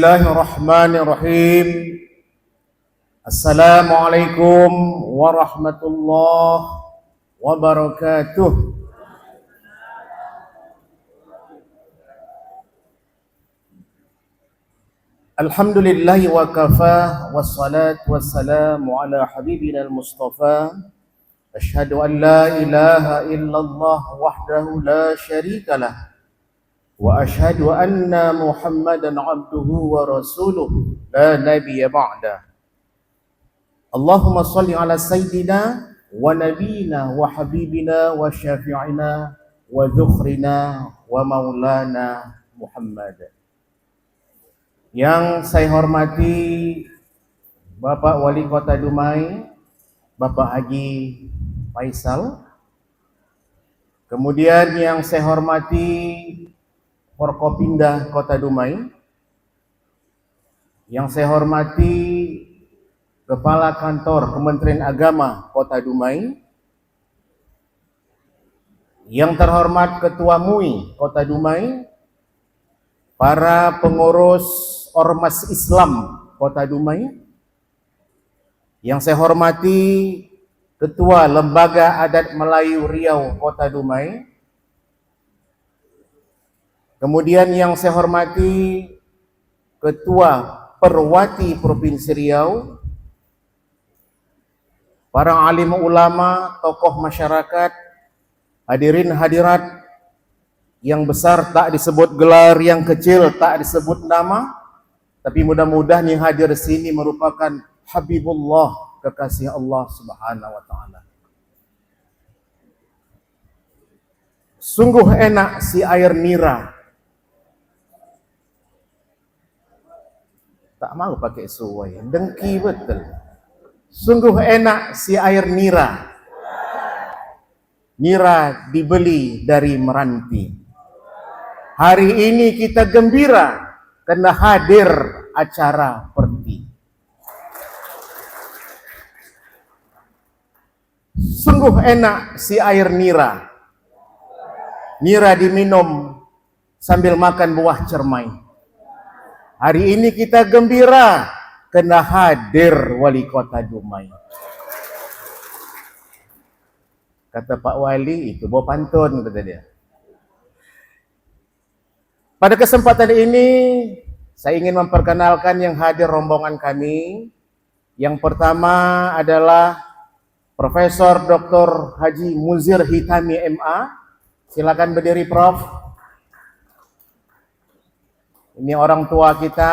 Bismillahirrahmanirrahim. Assalamualaikum warahmatullahi wabarakatuh. Alhamdulillahi wa kafa, wassalatu wassalamu ala habibina al-mustafa. Ashhadu an la ilaha illallah wahdahu la syarika lah. Wa ashhadu anna Muhammadan abduhu wa rasuluh la nabiyya ba'da. Allahumma salli ala sayyidina wa nabiyina wa habibina wa syafi'ina wa dhukhrina wa maulana Muhammad. Yang saya hormati Bapak Wali Kota Dumai, Bapak Haji Faisal. Kemudian yang saya hormati Forkopimda Kota Dumai, yang saya hormati Kepala Kantor Kementerian Agama Kota Dumai, yang terhormat Ketua MUI Kota Dumai, para pengurus Ormas Islam Kota Dumai, yang saya hormati Ketua Lembaga Adat Melayu Riau Kota Dumai, kemudian yang saya hormati Ketua Perwati Provinsi Riau, para alim ulama, tokoh masyarakat, hadirin hadirat, yang besar tak disebut gelar, yang kecil tak disebut nama, tapi mudah-mudahan yang hadir di sini merupakan Habibullah, kekasih Allah Subhanahu wa taala. Sungguh enak si air nira. Tak mau pakai suwai, dengki betul. Sungguh enak si air nira. Nira dibeli dari Meranti. Hari ini kita gembira karena hadir acara Perti. Sungguh enak si air nira. Nira diminum sambil makan buah cermai. Hari ini kita gembira karena hadir Wali Kota Dumai. Kata Pak Wali, itu bawa pantun, kata dia. Pada kesempatan ini, saya ingin memperkenalkan yang hadir rombongan kami. Yang pertama adalah Profesor Dr. Haji Muzir Hitami MA. Silakan berdiri, Prof. Ini orang tua kita.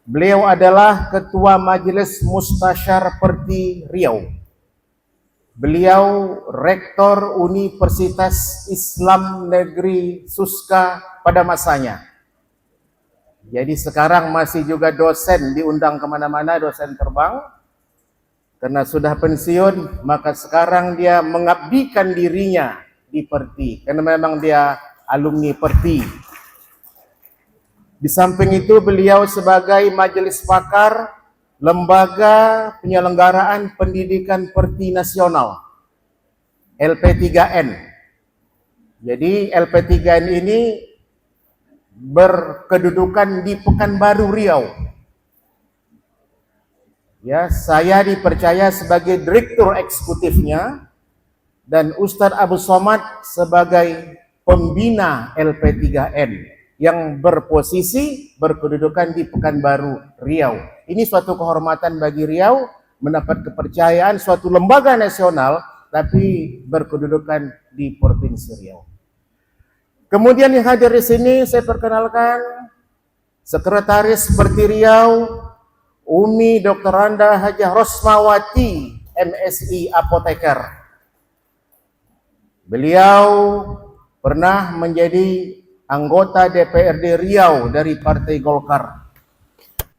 Beliau adalah Ketua Majelis Mustasyar Perti Riau. Beliau Rektor Universitas Islam Negeri Suska pada masanya. Jadi sekarang masih juga dosen, diundang kemana-mana, dosen terbang. Karena sudah pensiun, maka sekarang dia mengabdikan dirinya di Perti. Karena memang dia alumni Perti. Di samping itu beliau sebagai majelis pakar Lembaga Penyelenggaraan Pendidikan Perti Nasional LP3N. Jadi LP3N ini berkedudukan di Pekanbaru Riau. Ya, saya dipercaya sebagai direktur eksekutifnya dan Ustadz Abu Somad sebagai pembina LP3N. Yang berposisi berkedudukan di Pekanbaru Riau. Ini suatu kehormatan bagi Riau mendapat kepercayaan suatu lembaga nasional tapi berkedudukan di Provinsi Riau. Kemudian yang hadir di sini saya perkenalkan Sekretaris Perti Riau Umi Dr. Randa Hajah Rosmawati MSI Apoteker. Beliau pernah menjadi anggota DPRD Riau dari Partai Golkar.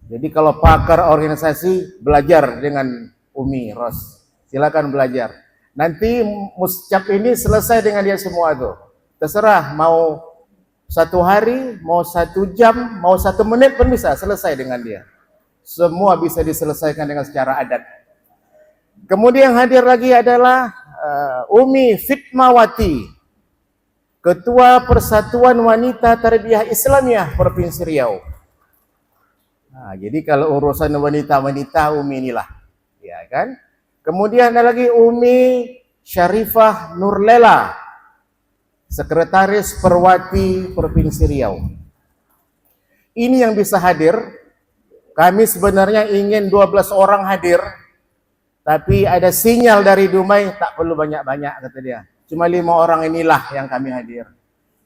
Jadi kalau pakar organisasi, belajar dengan Umi Ros. Silakan belajar. Nanti muscap ini selesai dengan dia semua tuh. Terserah mau 1 hari, mau 1 jam, mau 1 menit pun bisa selesai dengan dia. Semua bisa diselesaikan dengan secara adat. Kemudian hadir lagi adalah Umi Fitmawati, Ketua Persatuan Wanita Tarbiyah Islamiyah Provinsi Riau. Jadi kalau urusan wanita-wanita Umi inilah, ya kan? Kemudian ada lagi Umi Syarifah Nurlela, Sekretaris Perwati Provinsi Riau. Ini yang bisa hadir. Kami sebenarnya ingin 12 orang hadir, tapi ada sinyal dari Dumai, tak perlu banyak-banyak kata dia. Cuma 5 orang inilah yang kami hadir.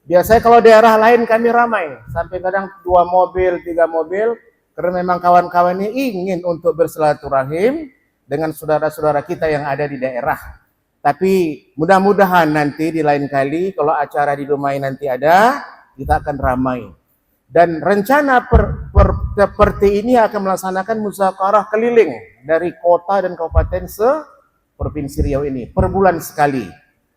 Biasanya kalau daerah lain kami ramai, sampai kadang 2 mobil, 3 mobil, karena memang kawan-kawan ini ingin untuk bersilaturahim dengan saudara-saudara kita yang ada di daerah. Tapi mudah-mudahan nanti di lain kali kalau acara di Dumai nanti ada, kita akan ramai. Dan rencana seperti ini akan melaksanakan musyawarah keliling dari kota dan kabupaten se-Provinsi Riau ini per bulan sekali.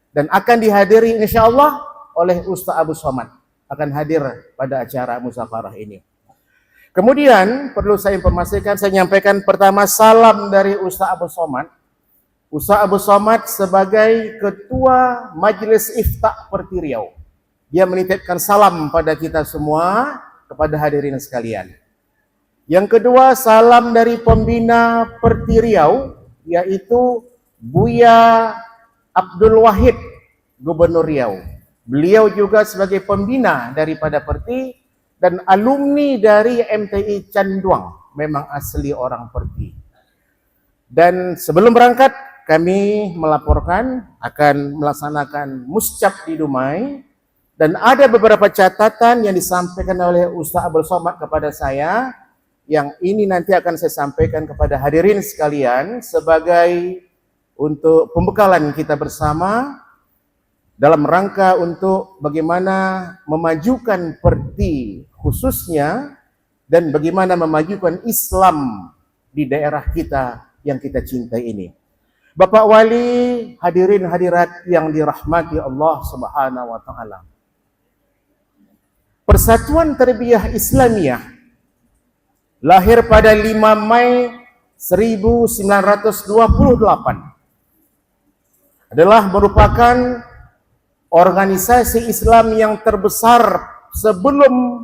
Dan akan dihadiri insya Allah oleh Ustaz Abu Somad. Akan hadir pada acara musyawarah ini. Kemudian perlu saya informasikan, saya nyampaikan pertama salam dari Ustaz Abu Somad. Ustaz Abu Somad sebagai Ketua Majelis Ifta Perti Riau. Dia menitipkan salam pada kita semua, kepada hadirin sekalian. Yang kedua, salam dari pembina Perti Riau, yaitu Buya Abdul Wahid, Gubernur Riau. Beliau juga sebagai pembina daripada Perti dan alumni dari MTI Canduang, memang asli orang Perti. Dan sebelum berangkat, kami melaporkan akan melaksanakan muscap di Dumai. Dan ada beberapa catatan yang disampaikan oleh Ustaz Abdul Somad kepada saya, yang ini nanti akan saya sampaikan kepada hadirin sekalian sebagai untuk pembekalan kita bersama dalam rangka untuk bagaimana memajukan Perti khususnya dan bagaimana memajukan Islam di daerah kita yang kita cintai ini. Bapak Wali, hadirin hadirat yang dirahmati Allah Subhanahu wa taala. Persatuan Tarbiyah Islamiyah lahir pada 5 Mei 1928. Adalah merupakan organisasi Islam yang terbesar sebelum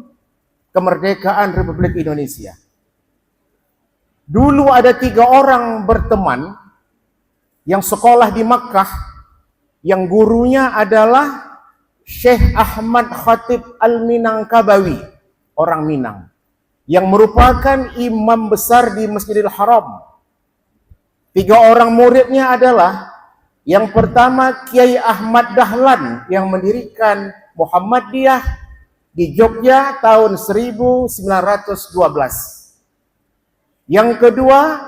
kemerdekaan Republik Indonesia. Dulu ada 3 orang berteman yang sekolah di Makkah, yang gurunya adalah Syekh Ahmad Khatib Al-Minangkabawi, orang Minang, yang merupakan imam besar di Masjidil Haram. 3 orang muridnya adalah, yang pertama Kiai Ahmad Dahlan yang mendirikan Muhammadiyah di Jogja tahun 1912. Yang kedua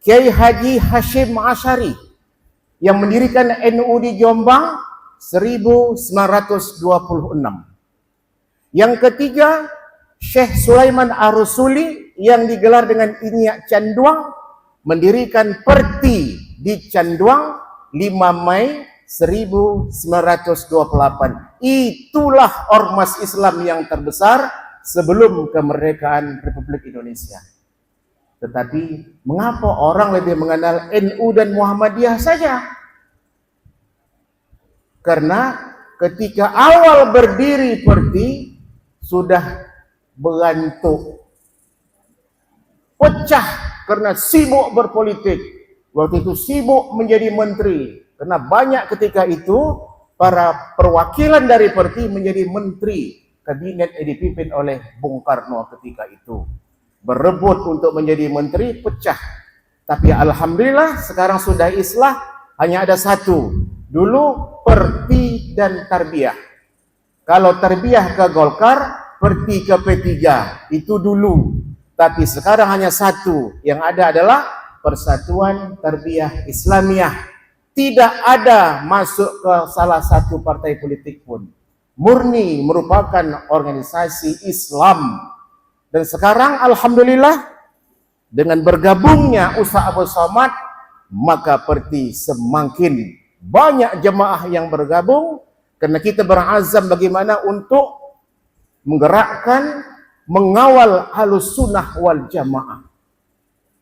Kiai Haji Hashim Asyari yang mendirikan NU di Jombang 1926. Yang ketiga, Syekh Sulaiman Ar-Rusuli yang digelar dengan Inyak Canduang mendirikan Perti di Canduang 5 Mei 1928. Itulah ormas Islam yang terbesar sebelum kemerdekaan Republik Indonesia. Tetapi mengapa orang lebih mengenal NU dan Muhammadiyah saja? Karena ketika awal berdiri Perti sudah berantuk, pecah karena sibuk berpolitik. Waktu itu sibuk menjadi menteri, karena banyak ketika itu para perwakilan dari Perti menjadi menteri kabinet yang dipimpin oleh Bung Karno ketika itu. Berebut untuk menjadi menteri, pecah. Tapi alhamdulillah sekarang sudah islah, hanya ada satu. Dulu Perti dan Tarbiyah. Kalau Tarbiyah ke Golkar, Perti ke P3. Itu dulu. Tapi sekarang hanya satu. Yang ada adalah Persatuan Tarbiyah Islamiyah. Tidak ada masuk ke salah satu partai politik pun. Murni merupakan organisasi Islam. Dan sekarang alhamdulillah dengan bergabungnya Ustaz Abu Somad, maka Perti semakin banyak jemaah yang bergabung, karena kita berazam bagaimana untuk menggerakkan, mengawal Ahlus Sunnah wal Jamaah.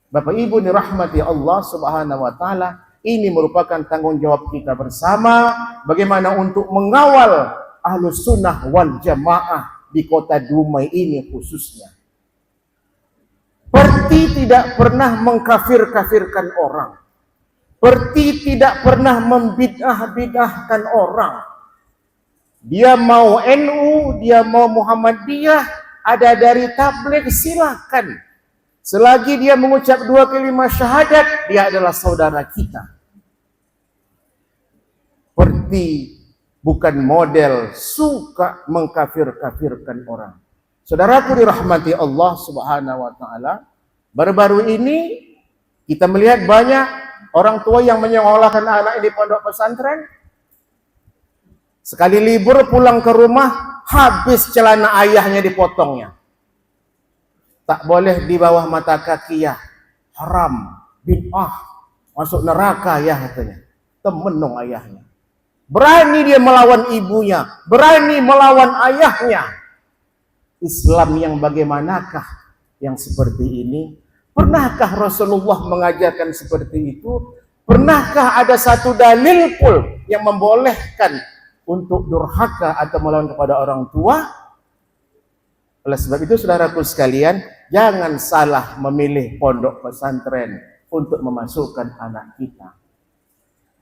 Bapak Ibu dirahmati Allah Subhanahu wa taala, ini merupakan tanggung jawab kita bersama bagaimana untuk mengawal Ahlus Sunnah wal Jamaah di kota Dumai ini khususnya. tidak pernah mengkafir-kafirkan orang. Seperti tidak pernah membidah-bidahkan orang. Dia mau NU, dia mau Muhammadiyah, ada dari tabligh, silakan. Selagi dia mengucap 2 kalimat syahadat, dia adalah saudara kita. Seperti bukan model suka mengkafir-kafirkan orang. Saudaraku dirahmati Allah Subhanahu wa taala, baru-baru ini kita melihat banyak orang tua yang menyekolahkan anak di pondok pesantren. Sekali libur pulang ke rumah, habis celana ayahnya dipotongnya. Tak boleh di bawah mata kaki ya, haram, bid'ah, masuk neraka ya katanya. Temenung ayahnya. Berani dia melawan ibunya, berani melawan ayahnya. Islam yang bagaimanakah yang seperti ini? Pernahkah Rasulullah mengajarkan seperti itu? Pernahkah ada satu dalil pun yang membolehkan untuk durhaka atau melawan kepada orang tua? Oleh sebab itu, saudaraku sekalian, jangan salah memilih pondok pesantren untuk memasukkan anak kita.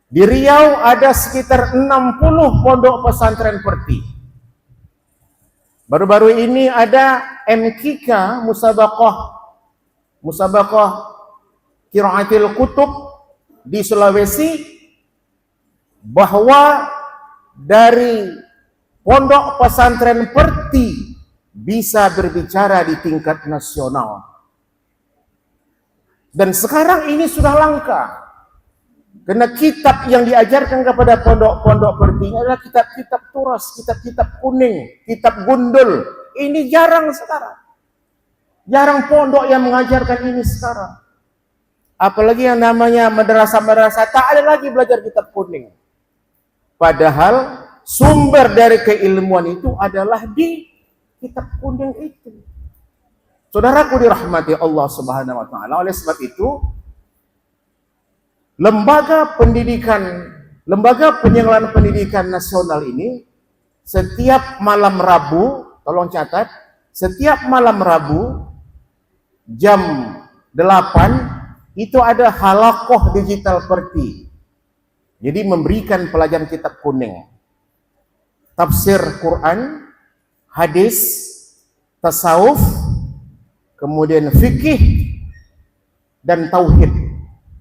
Di Riau ada sekitar 60 pondok pesantren perti. Baru-baru ini ada MKK, Musabaqah Qiraatil Kutub di Sulawesi, bahwa dari pondok pesantren perti bisa berbicara di tingkat nasional. Dan sekarang ini sudah langka. Karena kitab yang diajarkan kepada pondok-pondok perti adalah kitab-kitab turas, kitab-kitab kuning, kitab gundul. Ini jarang sekarang. Jarang pondok yang mengajarkan ini sekarang. Apalagi yang namanya madrasah-madrasah, tak ada lagi belajar kitab kuning. Padahal sumber dari keilmuan itu adalah di kitab kuning itu. Saudaraku dirahmati Allah Subhanahu wa taala, oleh sebab itu lembaga penyelenggaraan pendidikan nasional ini setiap malam Rabu, tolong catat, setiap malam Rabu jam 8 itu ada halaqah digital perti. Jadi memberikan pelajaran kitab kuning, tafsir Quran, hadis, tasawuf, kemudian fikih dan tauhid.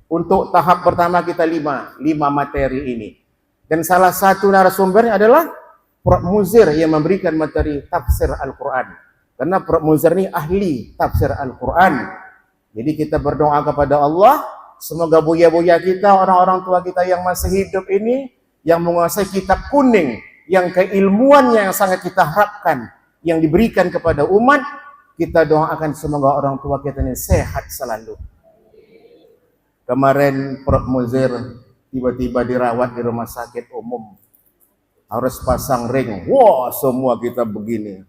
Untuk tahap pertama kita 5 materi ini. Dan salah satu narasumbernya adalah Prof. Muzir yang memberikan materi tafsir Al-Quran. Karena Prof. Muzir ini ahli tafsir Al-Quran. Jadi kita berdoa kepada Allah, semoga buya-buya kita, orang-orang tua kita yang masih hidup ini, yang menguasai kitab kuning, yang keilmuannya yang sangat kita harapkan, yang diberikan kepada umat, kita doakan semoga orang tua kita ini sehat selalu. Kemarin Prof. Muzir tiba-tiba dirawat di rumah sakit umum. Harus pasang ring. Wah, semua kita begini.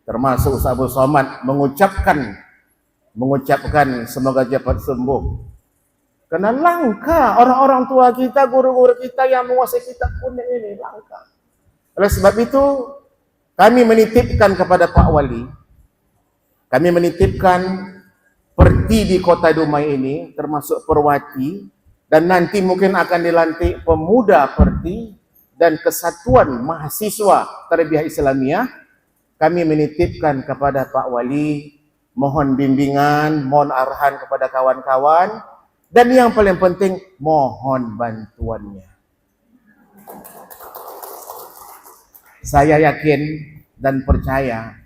Termasuk Ustaz Abu Somad mengucapkan semoga cepat sembuh. Karena langka orang-orang tua kita, guru-guru kita yang menguasai kitab kuning ini, langka. Oleh sebab itu, kami menitipkan kepada Pak Wali, kami menitipkan perti di Kota Dumai ini, termasuk Perwati, dan nanti mungkin akan dilantik pemuda perti dan Kesatuan Mahasiswa Tarbiyah Islamiyah. Kami menitipkan kepada Pak Wali, mohon bimbingan, mohon arahan kepada kawan-kawan, dan yang paling penting, mohon bantuannya. Saya yakin dan percaya,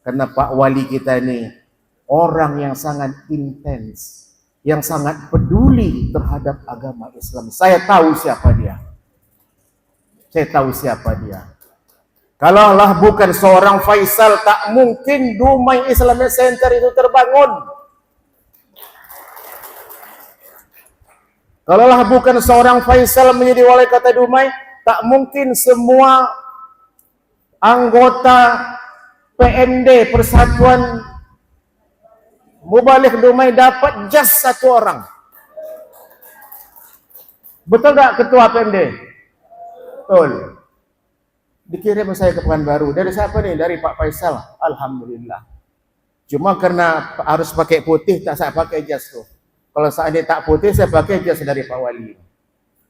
karena Pak Wali kita ini orang yang sangat intens, yang sangat peduli terhadap agama Islam. Saya tahu siapa dia. Kalaulah bukan seorang Faisal, tak mungkin Dumai Islamic Center itu terbangun. Kalaulah bukan seorang Faisal menjadi wali kota Dumai, tak mungkin semua anggota PND, Persatuan Mubalik Dumai, dapat jas 1 orang. Betul tak ketua PND? Betul. Dikirim saya ke Pekanbaru. Dari siapa nih? Dari Pak Faisal. Alhamdulillah. Cuma karena harus pakai putih, tak saya pakai jas tuh. Kalau seandainya tak putih, saya pakai jas dari Pak Wali.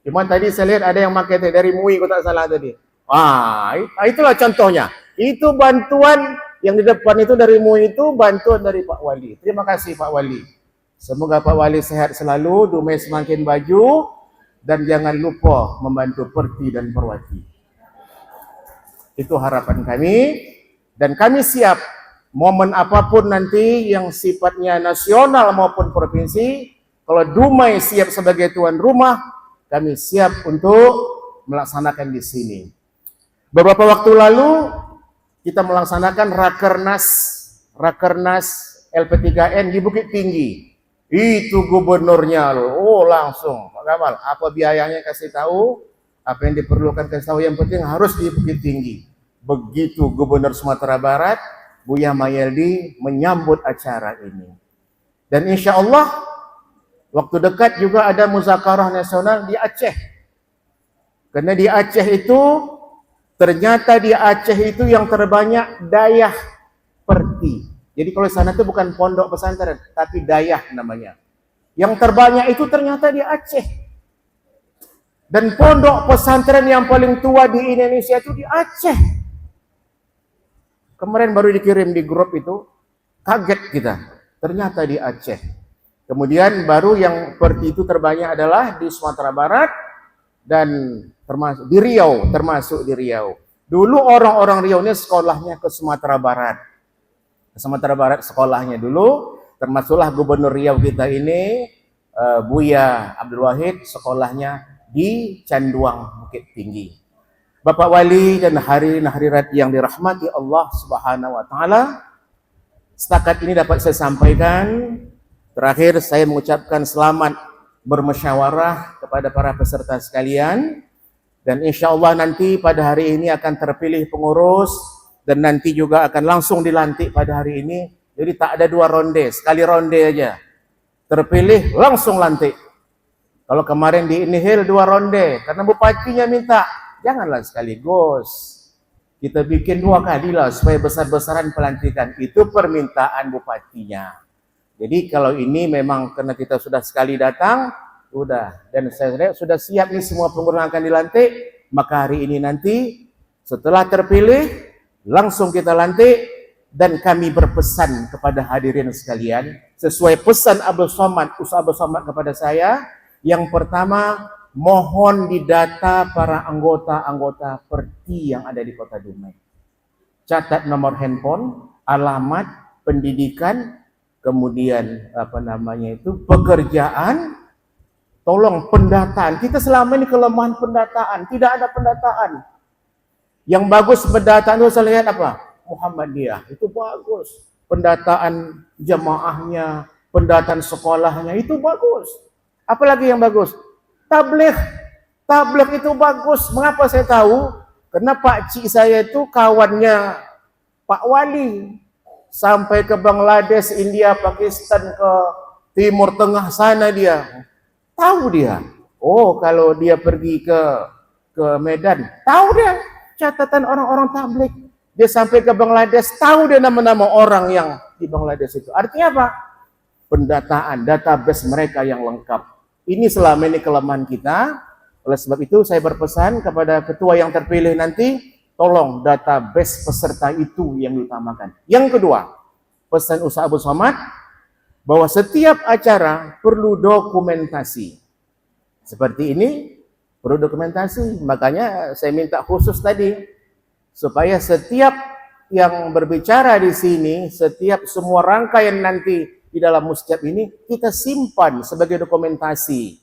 Cuma tadi saya lihat ada yang pakai dari MUI, kalau tak salah tadi. Itulah contohnya. Itu bantuan yang di depan itu dari MUI itu bantuan dari Pak Wali. Terima kasih Pak Wali. Semoga Pak Wali sehat selalu, Dumai semakin baju, dan jangan lupa membantu Perti dan Perwati. Itu harapan kami, dan kami siap momen apapun nanti yang sifatnya nasional maupun provinsi. Kalau Dumai siap sebagai tuan rumah, kami siap untuk melaksanakan di sini. Beberapa waktu lalu kita melaksanakan Rakernas LP3N di Bukit Tinggi. Itu gubernurnya loh, langsung Pak Kamal, apa biayanya kasih tahu, apa yang diperlukan kasih tahu, yang penting harus di Bukit Tinggi. Begitu Gubernur Sumatera Barat Buya Mayeldi menyambut acara ini. Dan insya Allah waktu dekat juga ada muzakarah nasional di Aceh. Karena di Aceh itu, ternyata di Aceh itu yang terbanyak Dayah Perti. Jadi kalau sana itu bukan pondok pesantren, tapi Dayah namanya. Yang terbanyak itu ternyata di Aceh. Dan pondok pesantren yang paling tua di Indonesia itu di Aceh. Kemarin baru dikirim di grup itu, kaget kita. Ternyata di Aceh. Kemudian baru yang Perti itu terbanyak adalah di Sumatera Barat dan termasuk di Riau, Dulu orang-orang Riau ini sekolahnya ke Sumatera Barat. Sumatera Barat sekolahnya dulu, termasuklah Gubernur Riau kita ini, Buya Abdul Wahid, sekolahnya di Canduang, Bukit Tinggi. Bapak Wali dan hadirin hadirat yang dirahmati Allah Subhanahu wa Ta'ala, setakat ini dapat saya sampaikan. Terakhir saya mengucapkan selamat bermusyawarah kepada para peserta sekalian, dan insya Allah nanti pada hari ini akan terpilih pengurus, dan nanti juga akan langsung dilantik pada hari ini. Jadi tak ada dua ronde, sekali ronde aja. Terpilih langsung lantik. Kalau kemarin di Inihil dua ronde, karena bupatinya minta, janganlah sekaligus. Kita bikin dua kali lah supaya besar-besaran pelantikan. Itu permintaan bupatinya. Jadi kalau ini memang karena kita sudah sekali datang, sudah. Dan saya sudah siap nih semua pengurus akan dilantik, maka hari ini nanti setelah terpilih, langsung kita lantik. Dan kami berpesan kepada hadirin sekalian, sesuai pesan Ustaz Abdul Somad kepada saya, yang pertama, mohon didata para anggota-anggota Perti yang ada di Kota Dumai. Catat nomor handphone, alamat, pendidikan, kemudian pekerjaan, tolong pendataan. Kita selama ini kelemahan pendataan, tidak ada pendataan. Yang bagus pendataan itu saya lihat apa? Muhammadiyah, itu bagus. Pendataan jamaahnya, pendataan sekolahnya, itu bagus. Apalagi yang bagus? Tabligh itu bagus. Mengapa saya tahu? Karena Pak Cik saya itu kawannya Pak Wali. Sampai ke Bangladesh, India, Pakistan, ke Timur Tengah sana dia. Tahu dia. Oh, kalau dia pergi ke Medan, tahu dia catatan orang-orang tabligh. Dia sampai ke Bangladesh, tahu dia nama-nama orang yang di Bangladesh itu. Artinya apa? Pendataan, database mereka yang lengkap. Ini selama ini kelemahan kita. Oleh sebab itu saya berpesan kepada ketua yang terpilih nanti, tolong database peserta itu yang diutamakan. Yang kedua, pesan Ustaz Abdul Somad, bahwa setiap acara perlu dokumentasi. Seperti ini, perlu dokumentasi. Makanya saya minta khusus tadi, supaya setiap yang berbicara di sini, setiap semua rangkaian nanti di dalam mustajab ini, kita simpan sebagai dokumentasi.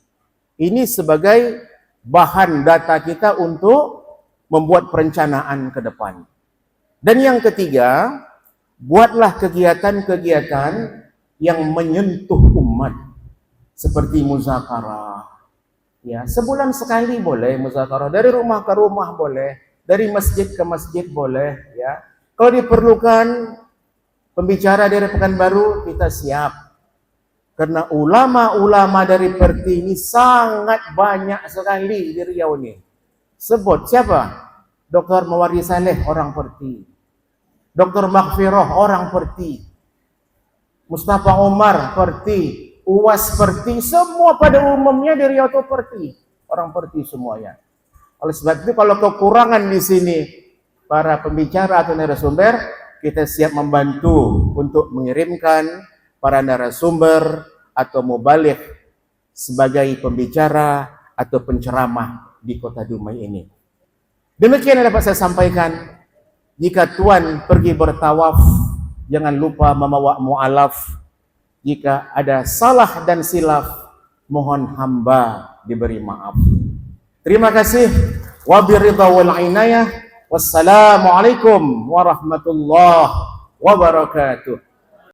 Ini sebagai bahan data kita untuk membuat perencanaan ke depan. Dan yang ketiga, buatlah kegiatan-kegiatan yang menyentuh umat, seperti muzakarah. Ya, sebulan sekali boleh muzakarah, dari rumah ke rumah boleh, dari masjid ke masjid boleh, ya. Kalau diperlukan pembicara dari Pekanbaru, kita siap. Karena ulama-ulama dari Perti ini sangat banyak sekali di Riau ini. Sebut siapa? Dr. Mawardi Saleh, orang Perti. Dr. Maghfirah, orang Perti. Mustafa Umar Perti, Uwas Perti, semua pada umumnya dari Riau itu Perti, orang Perti semuanya. Oleh sebab itu kalau kekurangan di sini para pembicara atau narasumber, kita siap membantu untuk mengirimkan para narasumber atau mubalik sebagai pembicara atau penceramah di Kota Dumai ini. Demikian yang dapat saya sampaikan. Jika Tuan pergi bertawaf, jangan lupa membawa mu'alaf. Jika ada salah dan silaf, mohon hamba diberi maaf. Terima kasih. Wabiridha wal inayah. Wassalamualaikum warahmatullahi wabarakatuh.